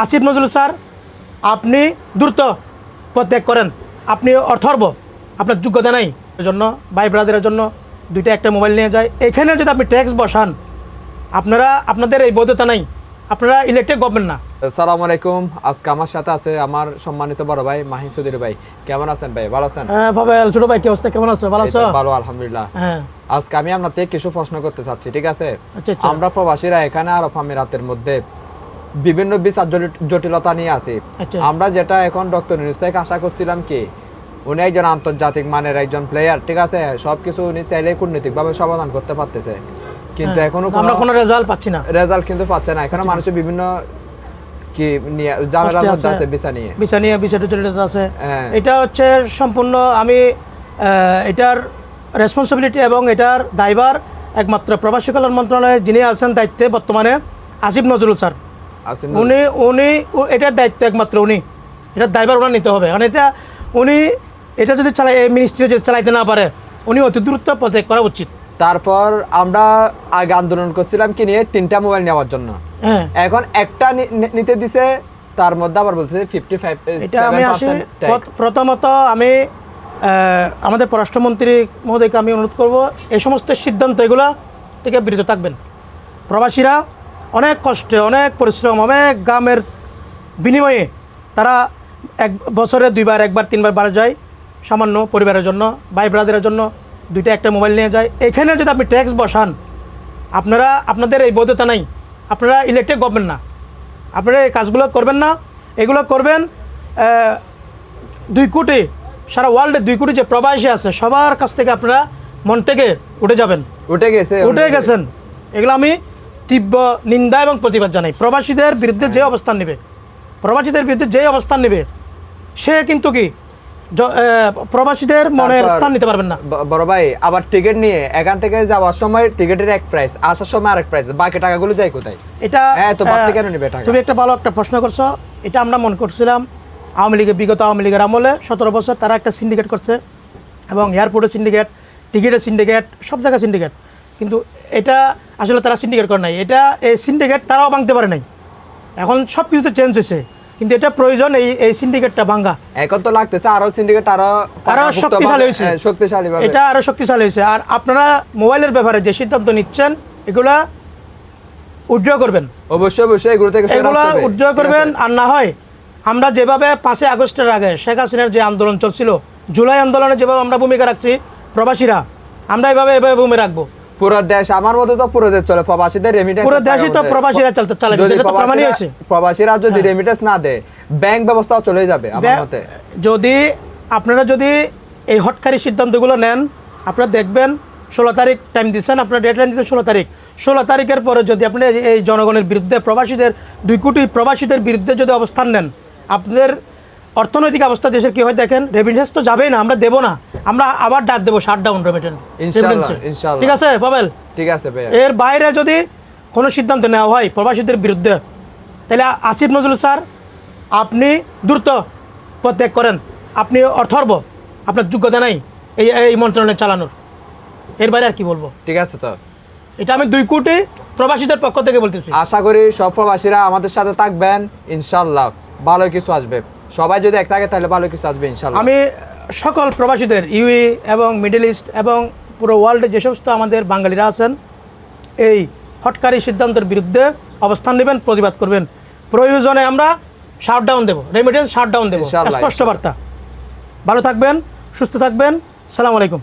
Asif Nazrul sir, আপনি দ্রুত পদত্যাগ করেন। আপনি অর্থর্ব, আপনার যোগ্যতা নাই। জন্য ভাই ব্রাদারের জন্য দুইটা একটা মোবাইল নিয়ে যায়। এখানে যদি আপনি ট্যাক্স বসান, আপনাদের এই বৈধতা নাই, আপনারা ইলেক্টেড গভর্নমেন্ট না। আসসালামু আলাইকুম। আজকে আমার সাথে আছে আমার সম্মানিত বড় ভাই মাহি চৌধুরী ভাই। কেমন আছেন ভাই? ভালো আছেন? হ্যাঁ ভাই, ছোট ভাই কি অবস্থা, কেমন আছো? ভালো আছো? ভালো আলহামদুলিল্লাহ। হ্যাঁ, আজকে আমি আপনার থেকে কিছু প্রশ্ন করতে চাচ্ছি, ঠিক আছে? আচ্ছা। আমরা প্রবাসীরা এখানে আরব আমিরাতের মধ্যে বিভিন্ন বিচার জটিলতা নিয়ে আছি। আচ্ছা। আমরা যেটা এখন ডক্টর নিউজ থেকে আশা করছিলাম কি উনি একজন আন্তর্জাতিক মানের একজন প্লেয়ার, ঠিক আছে? সবকিছু উনি চাইলে কূটনৈতিকভাবে সমাধান করতে পারতেছে, কিন্তু এখনো আমরা কোনো রেজাল্ট পাচ্ছি না। রেজাল্ট কিন্তু পাচ্ছে না। এখনো মানুষের বিভিন্ন কি নিয়ে ঝামেলার মধ্যে আছে, বিষয় জটিলতা আছে। এটা হচ্ছে সম্পূর্ণ আমি এটার রেসপন্সিবিলিটি এবং এটার দায়ভার একমাত্র প্রবাসী কল্যাণ মন্ত্রণালয়ে যিনি আছেন দায়িত্বে বর্তমানে আসিফ নজরুল স্যার। উনি এটার দায়িত্ব একমাত্র উনি, এটার দায়ভার ওনার নিতে হবে। কারণ উনি এটা যদি এই মিনিস্ট্রি যদি চালাইতে না পারে, উনি অতি দ্রুত পদত্যাগ করা উচিত। তারপর আমরা আগে আন্দোলন করছিলাম কি নিয়ে 3টা মোবাইল নেওয়ার জন্য। এখন একটা নিতে দিছে, তার মধ্যে আবার বলছে 55। এটা আমি আসি প্রথমত আমি আমাদের পররাষ্ট্রমন্ত্রী মহোদয়কে আমি অনুরোধ করব, এই সমস্ত সিদ্ধান্ত এগুলো থেকে বিরত থাকবেন। প্রবাসীরা অনেক কষ্টে, অনেক পরিশ্রম, অনেক গ্রামের বিনিময়ে তারা এক বছরে 2বার 1বার 3বার বাড়া যায় সামান্য পরিবারের জন্য, ভাই ব্রাদারের জন্য দুইটা একটা মোবাইল নিয়ে যায়। এখানে যদি আপনি ট্যাক্স বসান, আপনাদের এই বৈধতা নাই, আপনারা ইলেক্টেড গভর্নমেন্ট না, আপনারা এই কাজগুলো করবেন না। এগুলো করবেন 2 কোটি, সারা ওয়ার্ল্ডে 2 কোটি যে প্রবাসী আছে সবার কাছ থেকে আপনারা মন থেকে উঠে গেছেন। এগুলো আমি তীব্র নিন্দা এবং প্রতিবাদ জানাই। প্রবাসীদের বিরুদ্ধে যে অবস্থান নেবে সে কিন্তু কি প্রবাসীদের মনের স্থান নিতে পারবেন না। বড় ভাই, আবার টিকিট নিয়ে এখান থেকে যাওয়ার সময় টিকিটের এক প্রাইস, আসার সময় আরেক প্রাইস, বাকি টাকাগুলো যায় কোথায়? এটা তো বাড়তি কেন নেবে টাকা? তুমি একটা ভালো একটা প্রশ্ন করছো। এটা আমরা মনে করছিলাম বিগত আওয়ামী লীগের আমলে 17 বছর তারা একটা সিন্ডিকেট করছে, এবং এয়ারপোর্টের সিন্ডিকেট, টিকিটের সিন্ডিকেট, সব জায়গায় সিন্ডিকেট। কিন্তু এটা আসলে তারা সিন্ডিকেট করে নাই, এই সিন্ডিকেট তারাও ভাঙতে পারে নাই। এখন সব কিছুতে চেঞ্জ হয়েছে, কিন্তু এটা প্রয়োজন এই সিন্ডিকেটটা ভাঙা। এখন তো লাগতেছে আরো সিন্ডিকেট আরো শক্তিশালী হয়েছে, এটা আরো শক্তিশালী হয়েছে। আর আপনারা মোবাইলের ব্যাপারে যে সিদ্ধান্ত নিচ্ছেন এগুলা উইথড্র করবেন, অবশ্যই এগুলো উইথড্র করবেন। আর না হয় আমরা যেভাবে 5 আগস্টের আগে শেখ হাসিনার যে আন্দোলন চলছিল, জুলাই আন্দোলনে যেভাবে আমরা ভূমিকা রাখছি প্রবাসীরা, আমরা এভাবে ভূমিকা রাখবো। পুরো দেশ, আমার মতে তো পুরো দেশ চলে, প্রবাসীদের রেমিটেন্স, পুরো দেশই তো প্রবাসীরা প্রবাসীরা যদি রেমিটেন্স না দেয় ব্যাংক ব্যবস্থাও চলে যাবে আমার মতে। আপনারা যদি এই হটকারী সিদ্ধান্তগুলো নেন, আপনারা দেখবেন 16 তারিখ টাইম দিচ্ছেন, আপনারা ডেডলাইন দিচ্ছেন 16 তারিখের পরে যদি আপনি এই জনগণের বিরুদ্ধে, প্রবাসীদের 2 কোটি প্রবাসীদের বিরুদ্ধে যদি অবস্থান নেন, আপনাদের অর্থনৈতিক অবস্থা দেশের কি হয় দেখেন। রেমিটেন্স তো যাবেই না, আমরা দেবো না, আমরা আবার ডাক দেবো শাটডাউন রেমিটেন্স। ঠিক আছে পাবেল? ঠিক আছে ভাই। এর বাইরে যদি কোনো সিদ্ধান্ত নেওয়া হয় প্রবাসীদের বিরুদ্ধে, তাহলে আসিফ নজরুল স্যার, আপনি দ্রুত পদত্যাগ করেন। আপনি অর্থর্ব, আপনার যোগ্যতা নাই এই মন্ত্রণালয় চালানোর। এর বাইরে আর কি বলবো? ঠিক আছে, তো এটা আমি 2 কোটি প্রবাসীদের পক্ষ থেকে বলতেছি। আশা করি সব প্রবাসীরা আমাদের সাথে থাকবেন, ইনশাল্লাহ ভালো কিছু আসবে। সবাই যদি এক থাকে তাহলে ভালো কিছু আসবে ইনশাল্লাহ। আমি সকল প্রবাসীদের ইউএই এবং মিডল ইস্ট এবং পুরো ওয়ার্ল্ডে যে সমস্ত আমাদের বাঙালিরা আছেন, এই হটকারী সিদ্ধান্তের বিরুদ্ধে অবস্থান নেবেন, প্রতিবাদ করবেন। প্রয়োজনে আমরা শাটডাউন দেবো, রেমিটেন্স শাটডাউন দেবো, স্পষ্ট বার্তা। ভালো থাকবেন, সুস্থ থাকবেন। সালাম আলাইকুম।